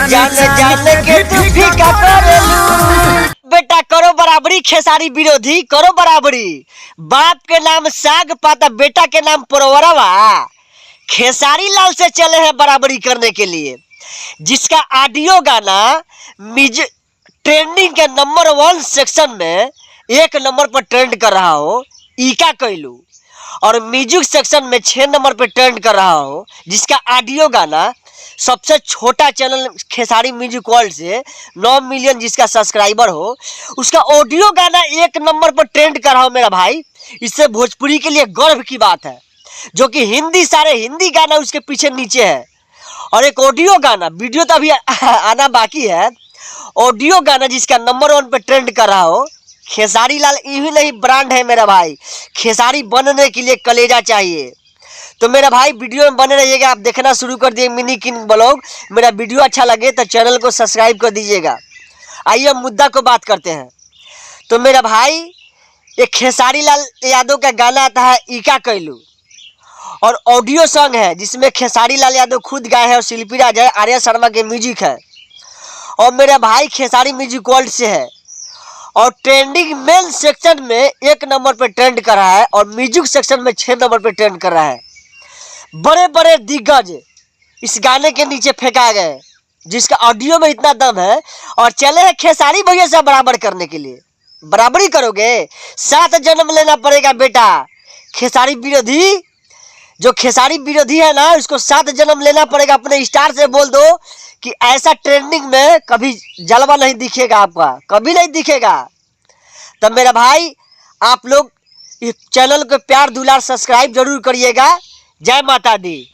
जाने के तू फीका करेलू। बेटा करो बराबरी, खेसारी विरोधी करो बराबरी। बाप के नाम साग पाता, बेटा के नाम परवरवा। खेसारी लाल से चले हैं बराबरी करने के लिए, जिसका ऑडियो गाना ट्रेंडिंग के नंबर 1 सेक्शन में 1 नंबर पर ट्रेंड कर रहा हो, ईका कैलू, और म्यूजिक सेक्शन में 6 नंबर पर ट्रेंड कर रहा हो, जिसका ऑडियो गाना सबसे छोटा चैनल खेसारी म्यूजिक वर्ल्ड से 9 मिलियन जिसका सब्सक्राइबर हो, उसका ऑडियो गाना 1 नंबर पर ट्रेंड कर रहा हो मेरा भाई। इससे भोजपुरी के लिए गर्व की बात है, जो कि सारे हिंदी गाना उसके पीछे नीचे है। और एक ऑडियो गाना, वीडियो तो अभी आना बाकी है, ऑडियो गाना जिसका नंबर 1 पे ट्रेंड कर रहा हो। खेसारी लाल यही नहीं ब्रांड है मेरा भाई। खेसारी बनने के लिए कलेजा चाहिए। तो मेरा भाई वीडियो में बने रहिएगा, आप देखना शुरू कर दिए मिनी किंग ब्लॉग। मेरा वीडियो अच्छा लगे तो चैनल को सब्सक्राइब कर दीजिएगा। आइए मुद्दा को बात करते हैं। तो मेरा भाई एक खेसारी लाल यादव का गाना आता है ईका कैलू, और ऑडियो सॉन्ग है जिसमें खेसारी लाल यादव खुद गाए हैं और शिल्पी राज है, आर्या शर्मा के म्यूजिक है, और मेरा भाई खेसारी म्यूजिक वर्ल्ड से है, और ट्रेंडिंग मेन सेक्शन में 1 नंबर पे ट्रेंड कर रहा है, और म्यूजिक सेक्शन में 6 नंबर पे ट्रेंड कर रहा है। बड़े बड़े दिग्गज इस गाने के नीचे फेंका गए, जिसका ऑडियो में इतना दम है, और चले हैं खेसारी भैया से बराबर करने के लिए। बराबरी करोगे 7 जन्म लेना पड़ेगा बेटा। खेसारी विरोधी, जो खेसारी विरोधी है ना, उसको 7 जन्म लेना पड़ेगा। अपने स्टार से बोल दो कि ऐसा ट्रेंडिंग में कभी जलवा नहीं दिखेगा, आपका कभी नहीं दिखेगा। तब मेरा भाई आप लोग इस चैनल को प्यार दुलार सब्सक्राइब जरूर करिएगा। जय माता दी।